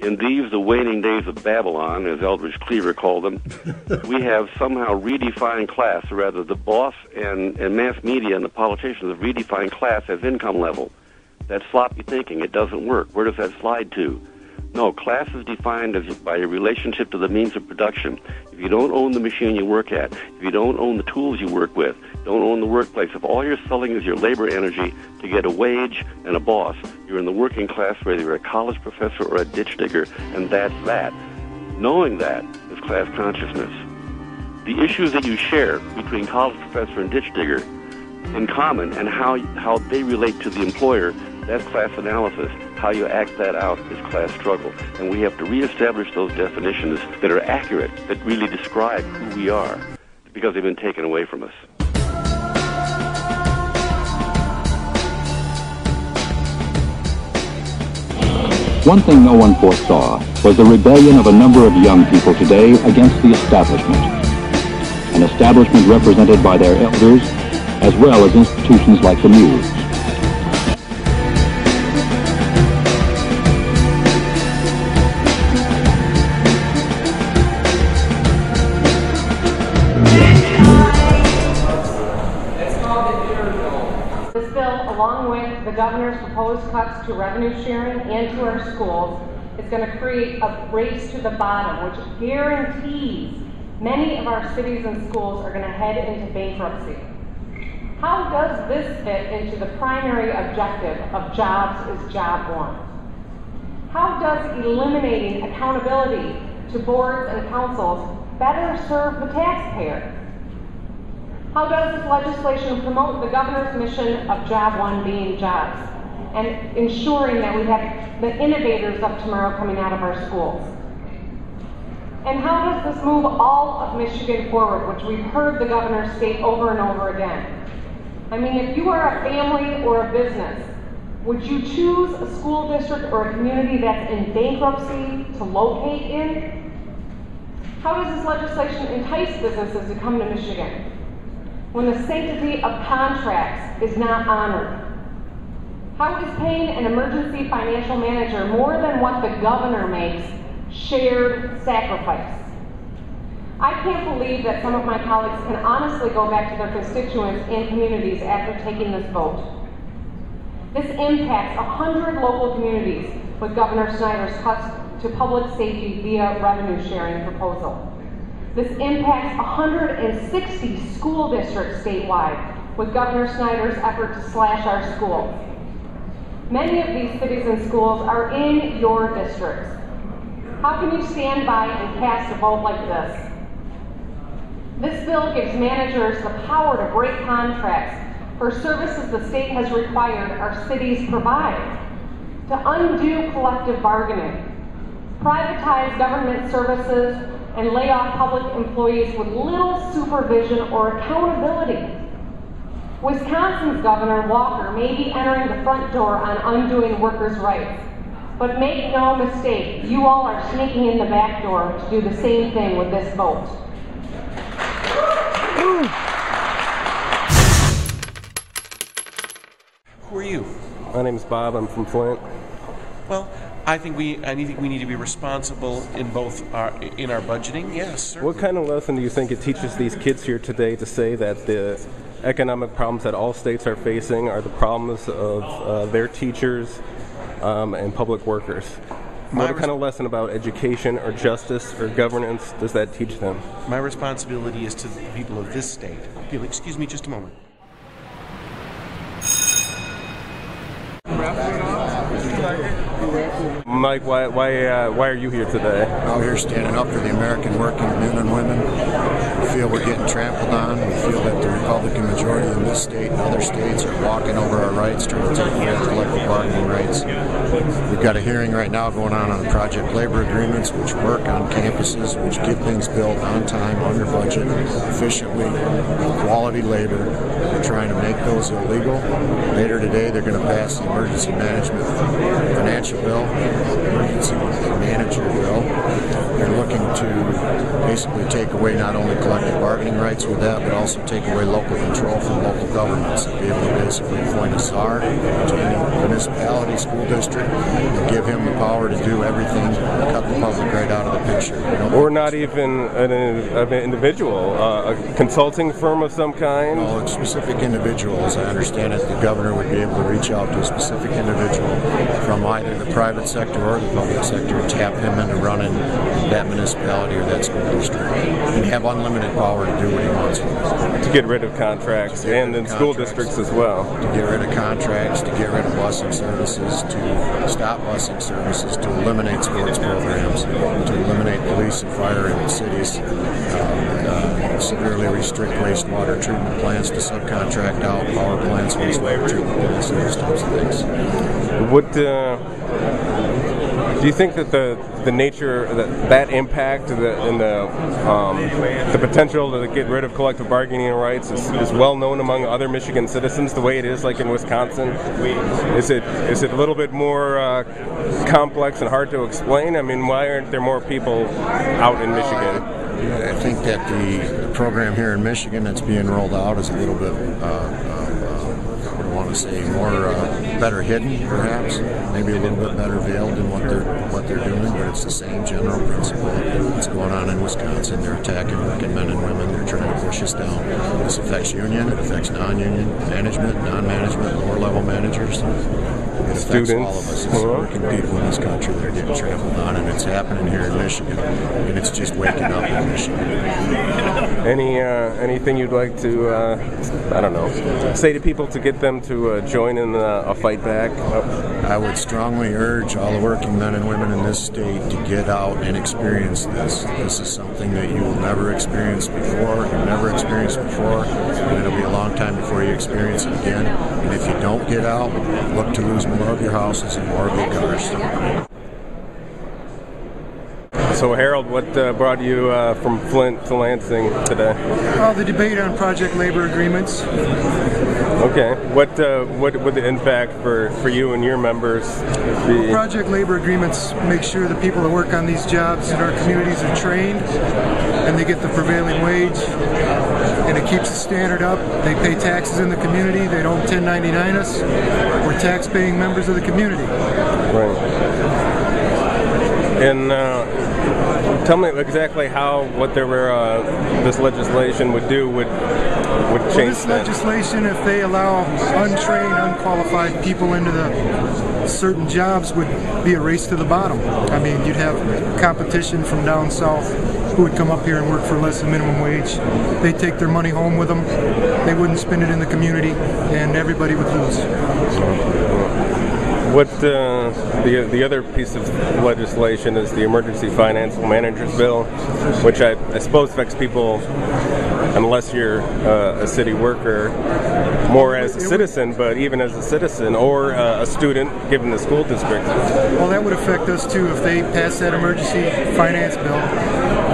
In these, the waning days of Babylon, as Eldridge Cleaver called them, we have somehow redefined class, or rather the boss and mass media and the politicians have redefined class as income level. That's sloppy thinking. It doesn't work. Where does that slide to? No, class is defined by your relationship to the means of production. If you don't own the machine you work at, if you don't own the tools you work with, don't own the workplace, if all you're selling is your labor energy to get a wage and a boss, you're in the working class, whether you're a college professor or a ditch digger, and that's that. Knowing that is class consciousness. The issues that you share between college professor and ditch digger in common and how they relate to the employer, that's class analysis. How you act that out is class struggle. And we have to reestablish those definitions that are accurate, that really describe who we are, because they've been taken away from us. One thing no one foresaw was the rebellion of a number of young people today against the establishment. An establishment represented by their elders, as well as institutions like the Muse. This bill, along with the governor's proposed cuts to revenue sharing and to our schools, is going to create a race to the bottom, which guarantees many of our cities and schools are going to head into bankruptcy. How does this fit into the primary objective of jobs is job one? How does eliminating accountability to boards and councils better serve the taxpayer? How does this legislation promote the governor's mission of job one being jobs and ensuring that we have the innovators of tomorrow coming out of our schools? And how does this move all of Michigan forward, which we've heard the governor state over and over again? I mean, if you are a family or a business, would you choose a school district or a community that's in bankruptcy to locate in? How does this legislation entice businesses to come to Michigan when the sanctity of contracts is not honored? How is paying an emergency financial manager more than what the governor makes shared sacrifice? I can't believe that some of my colleagues can honestly go back to their constituents and communities after taking this vote. This impacts 100 local communities with Governor Snyder's cuts to public safety via revenue sharing proposal. This impacts 160 school districts statewide with Governor Snyder's effort to slash our schools. Many of these cities and schools are in your districts. How can you stand by and cast a vote like this? This bill gives managers the power to break contracts for services the state has required our cities provide, to undo collective bargaining, privatize government services, and lay off public employees with little supervision or accountability. Wisconsin's Governor Walker may be entering the front door on undoing workers' rights, but make no mistake, you all are sneaking in the back door to do the same thing with this vote. Who are you? My name's Bob. I'm from Flint. Well, I think we need to be responsible in both our budgeting. Yes, certainly. What kind of lesson do you think it teaches these kids here today to say that the economic problems that all states are facing are the problems of their teachers and public workers? What kind of lesson about education or justice or governance does that teach them? My responsibility is to the people of this state. People, excuse me just a moment. Mike, why are you here today? We're here standing up for the American working men and women. We feel we're getting trampled on. We feel that the Republican majority in this state and other states are walking over our rights, trying to take away our collective bargaining rights. We've got a hearing right now going on project labor agreements, which work on campuses, which get things built on time, under budget, efficiently, quality labor. We're trying to make those illegal. Later today, they're going to pass the emergency management financial bill, emergency manager bill. They're looking to basically take away not only collective bargaining rights, compliance with that, but also take away local control from local governments. Be able to basically appoint a czar to any municipality, school district, and give him the power to do everything, cut the public right out of the picture. Or not even an individual, a consulting firm of some kind? No, it's specific individuals. I understand it. The governor would be able to reach out to a specific individual from either the private sector or the public sector and tap him into running that municipality or that school district and have unlimited power to do what he wants. To get rid of contracts and in school districts as well. To get rid of contracts, to get rid of busing services, to stop busing services, to eliminate sports programs, to eliminate police and fire in the cities, severely restrict wastewater treatment plants to subcontract out power plants, wastewater treatment plants, and those types of things. What do you think that the nature that impact and the potential to get rid of collective bargaining rights is well known among other Michigan citizens the way it is like in Wisconsin? Is it a little bit more complex and hard to explain? I mean, why aren't there more people out in Michigan? I think that the program here in Michigan that's being rolled out is a little bit, I don't want to say more better hidden, perhaps, maybe a little bit better veiled than what they're doing, but it's the same general principle that's going on in Wisconsin. They're attacking working men and women. They're trying to push us down. This affects union. It affects non-union management, non-management, lower-level managers. It affects all of us as working people in this country that are getting trampled on, and it's happening here in Michigan, and it's just waking up in Michigan. Anything you'd like to, I don't know, say to people to get them to join in a fight back? I would strongly urge all the working men and women in this state to get out and experience this. This is something that you will never experience before. You've never experienced before, and it'll be a long time before you experience it again. And if you don't get out, look to lose more of your houses and more of your cars. So, Harold, what brought you from Flint to Lansing today? The debate on project labor agreements. Okay. What would the impact for you and your members be? Project labor agreements make sure the people that work on these jobs in our communities are trained and they get the prevailing wage, and it keeps the standard up. They pay taxes in the community. They don't 1099 us. We're tax-paying members of the community. Right. And tell me exactly what this legislation would do would change this legislation, if they allow untrained, unqualified people into the certain jobs, would be a race to the bottom. I mean, you'd have competition from down south who would come up here and work for less than minimum wage. They'd take their money home with them. They wouldn't spend it in the community, and everybody would lose. What the other piece of legislation is the Emergency Financial Managers Bill, which I suppose affects people unless you're a city worker, more as a citizen, but even as a citizen or a student given the school district. Well, that would affect us too if they pass that emergency finance bill.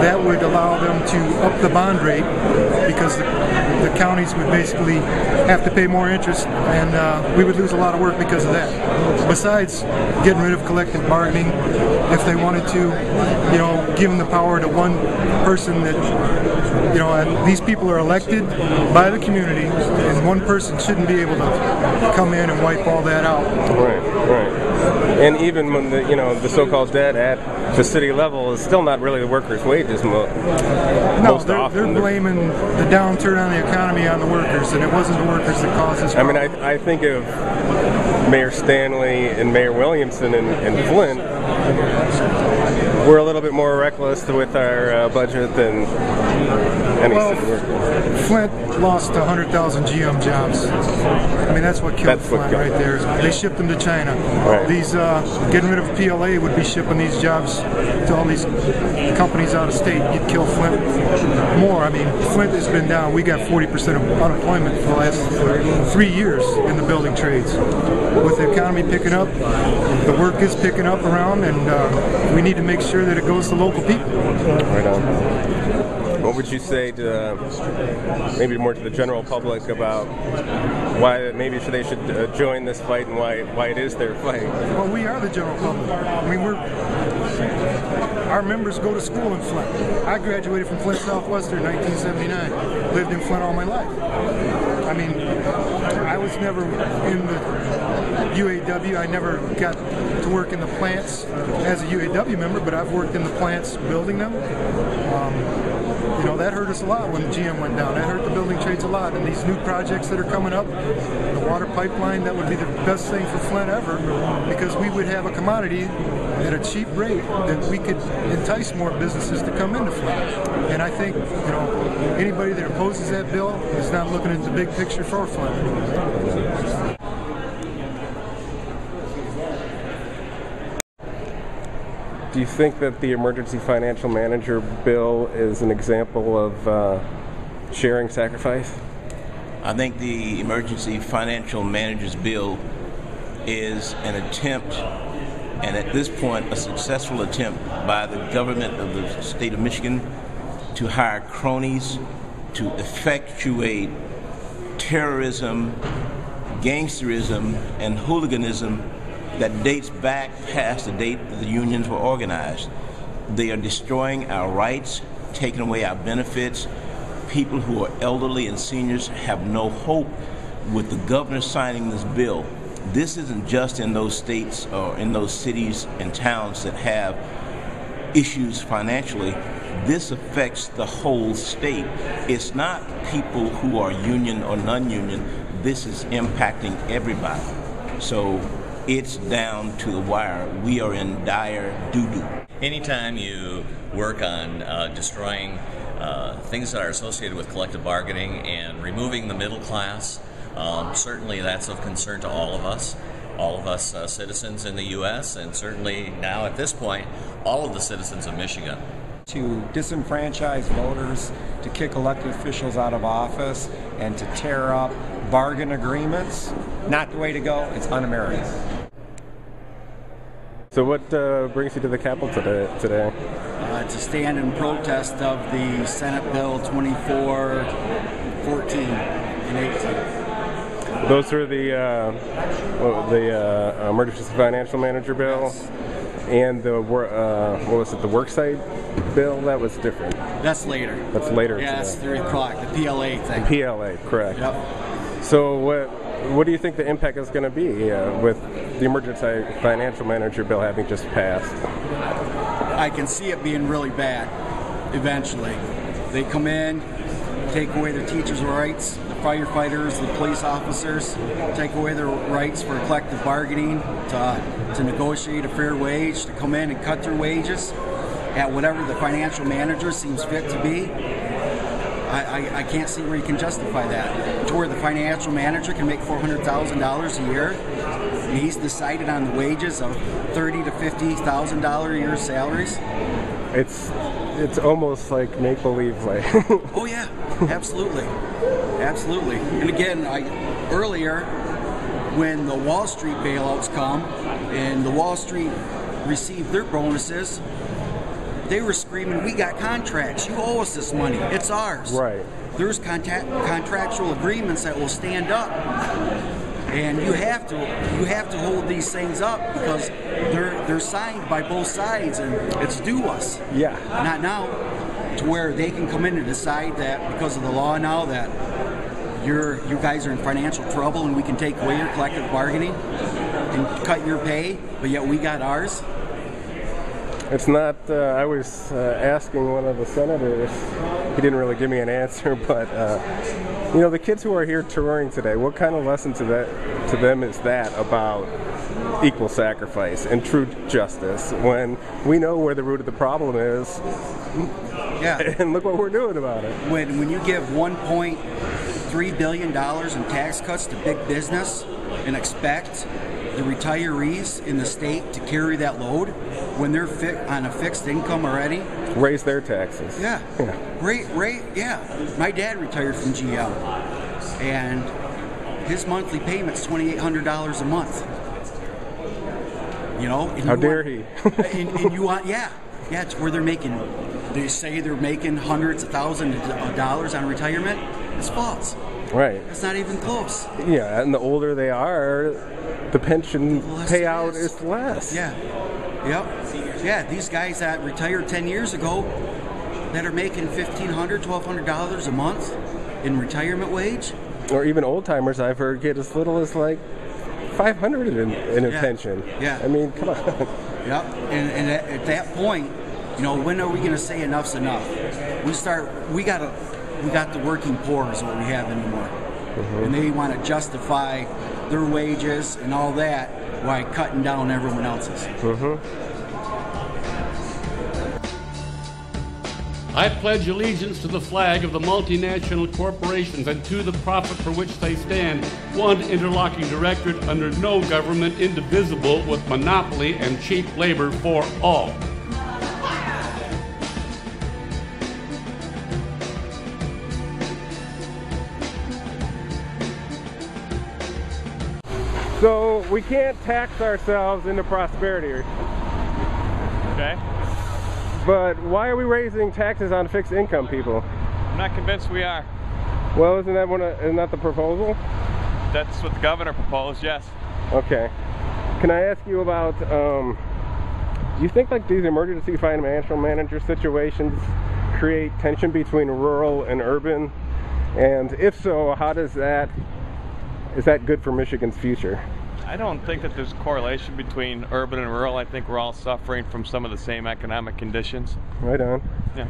That would allow them to up the bond rate because the counties would basically have to pay more interest, and we would lose a lot of work because of that. Besides getting rid of collective bargaining, if they wanted to, give them the power to one person that, and these people are elected by the community, and one person shouldn't be able to come in and wipe all that out. Right. And even when the so-called debt at the city level is still not really the workers' wages most often. They're blaming the downturn on the economy on the workers, and it wasn't the workers that caused this problem. I mean, I think of Mayor Stanley and Mayor Williamson in Flint. We're a little bit more reckless with our budget than any city worker. Flint lost 100,000 GM jobs. I mean, that's what killed Flint right there. They shipped them to China. Right. These getting rid of PLA would be shipping these jobs to all these companies out of state. You'd kill Flint more. I mean, Flint has been down. We got 40% of unemployment for the last 3 years in the building trades. With the economy picking up, the work is picking up around, and we need to make sure that it goes to local people. Right on. What would you say to maybe more to the general public about why maybe they should join this fight and why it is their fight? Well, we are the general public. I mean, our members go to school in Flint. I graduated from Flint Southwestern in 1979. Lived in Flint all my life. I mean, I was never in the UAW. I never got to work in the plants as a UAW member, but I've worked in the plants building them. You know, that hurt us a lot when GM went down. That hurt the building trades a lot. And these new projects that are coming up, the water pipeline, that would be the best thing for Flint ever, because we would have a commodity at a cheap rate that we could entice more businesses to come into Flint. And I think, you know, anybody that opposes that bill is not looking at the big picture for Flint. Do you think that the emergency financial manager bill is an example of sharing sacrifice? I think the emergency financial manager's bill is an attempt, and at this point a successful attempt by the government of the state of Michigan to hire cronies to effectuate terrorism, gangsterism, and hooliganism that dates back past the date that the unions were organized. They are destroying our rights, taking away our benefits. People who are elderly and seniors have no hope with the governor signing this bill. This isn't just in those states or in those cities and towns that have issues financially. This affects the whole state. It's not people who are union or non-union. This is impacting everybody. So it's down to the wire. We are in dire doo-doo. Anytime you work on destroying things that are associated with collective bargaining and removing the middle class, certainly that's of concern to all of us citizens in the U.S., and certainly now at this point, all of the citizens of Michigan. To disenfranchise voters, to kick elected officials out of office, and to tear up bargain agreements, not the way to go. It's un-American. So what brings you to the Capitol today? To stand in protest of the Senate Bill 2414 and 18. Those are the emergency financial manager bill, yes. And the what was it? The worksite bill? That was different. That's later. That's later. Yeah, that's 3 o'clock. The PLA thing. The PLA, correct. Yep. So what do you think the impact is going to be with the emergency financial manager bill having just passed? I can see it being really bad eventually. They come in, take away their teachers' rights, the firefighters, the police officers, take away their rights for collective bargaining, to negotiate a fair wage, to come in and cut their wages at whatever the financial manager seems fit to be. I can't see where you can justify that. To where the financial manager can make $400,000 a year, and he's decided on the wages of $30,000 to $50,000 a year salaries. It's almost like make-believe. Like. Oh yeah, absolutely. Absolutely. And again, earlier, when the Wall Street bailouts come and the Wall Street received their bonuses, they were screaming, "We got contracts. You owe us this money. It's ours." Right. There's contractual agreements that will stand up, and you have to hold these things up because they're signed by both sides, and it's due us. Yeah. Not now, to where they can come in and decide that because of the law now that you guys are in financial trouble and we can take away your collective bargaining and cut your pay, but yet we got ours. It's not, I was asking one of the senators, he didn't really give me an answer, but, the kids who are here touring today, what kind of lesson to them is that about equal sacrifice and true justice when we know where the root of the problem is? Yeah. And look what we're doing about it. When you give $1.3 billion in tax cuts to big business and expect the retirees in the state to carry that load when they're on a fixed income already. Raise their taxes. Yeah. Yeah. My dad retired from GM, and his monthly payment's $2,800 a month. How dare he? and you want, yeah, it's where they say they're making hundreds of thousands of dollars on retirement. It's false. Right. It's not even close. Yeah, and the older they are, the pension payout is less. Yeah. Yep. Yeah, these guys that retired 10 years ago that are making $1,500, $1,200 a month in retirement wage. Or even old timers I've heard get as little as like $500 in a pension. Yeah. I mean, come on. Yep. And at that point, you know, when are we going to say enough's enough? We got the working poor is what we have anymore. Mm-hmm. And they want to justify their wages and all that while cutting down everyone else's. Mm-hmm. I pledge allegiance to the flag of the multinational corporations and to the profit for which they stand, one interlocking directorate under no government, indivisible, with monopoly and cheap labor for all. So we can't tax ourselves into prosperity. Okay. But why are we raising taxes on fixed income people? I'm not convinced we are. Well, isn't that the proposal? That's what the governor proposed, yes. Okay. Can I ask you about, do you think like these emergency financial manager situations create tension between rural and urban? And if so, how is that good for Michigan's future? I don't think that there's a correlation between urban and rural. I think we're all suffering from some of the same economic conditions. Right on. Yeah.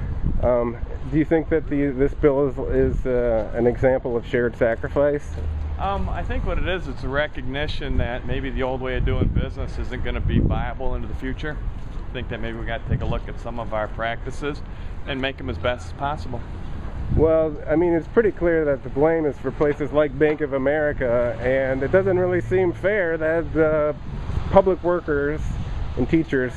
Do you think that this bill is an example of shared sacrifice? I think what it is, it's a recognition that maybe the old way of doing business isn't going to be viable into the future. I think that maybe we got to take a look at some of our practices and make them as best as possible. Well, I mean, it's pretty clear that the blame is for places like Bank of America, and it doesn't really seem fair that the public workers and teachers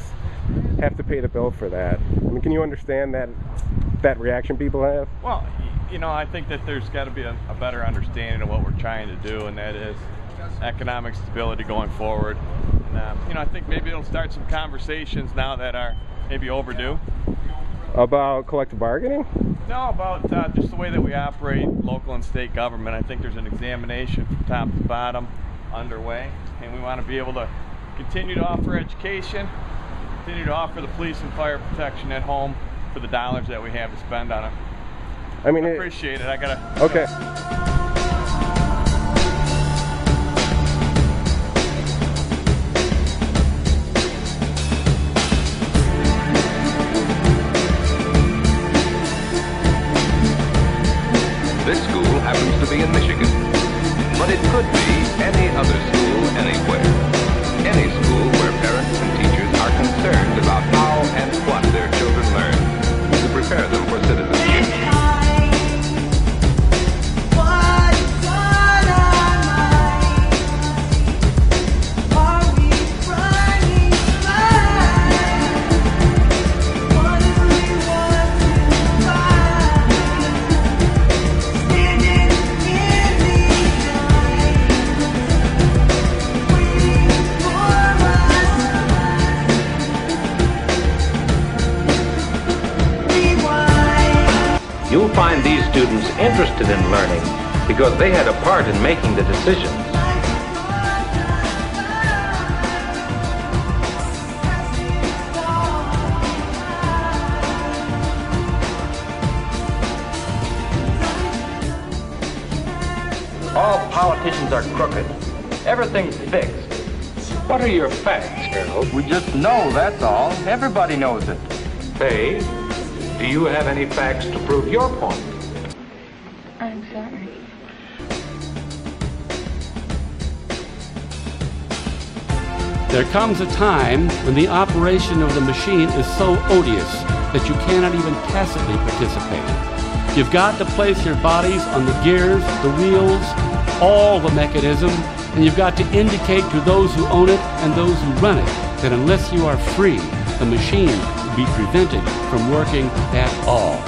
have to pay the bill for that. I mean, can you understand that reaction people have? Well, you know, I think that there's got to be a better understanding of what we're trying to do, and that is economic stability going forward. And, you know, I think maybe it'll start some conversations now that are maybe overdue. About collective bargaining? No, about just the way that we operate local and state government. I think there's an examination from top to bottom underway, and we want to be able to continue to offer education, continue to offer the police and fire protection at home for the dollars that we have to spend on it. I mean, I appreciate it. I gotta. Okay. This school happens to be in Michigan, but it could be any other school anywhere. Any school where parents and teachers are concerned about how and what their children learn to prepare them for citizenship. You'll find these students interested in learning because they had a part in making the decisions. All politicians are crooked. Everything's fixed. What are your facts, Harold? We just know, that's all. Everybody knows it. Hey, do you have any facts to prove your point? I'm sorry. There comes a time when the operation of the machine is so odious that you cannot even tacitly participate. You've got to place your bodies on the gears, the wheels, all the mechanism, and you've got to indicate to those who own it and those who run it that unless you are free, the machine will be prevented from working at all.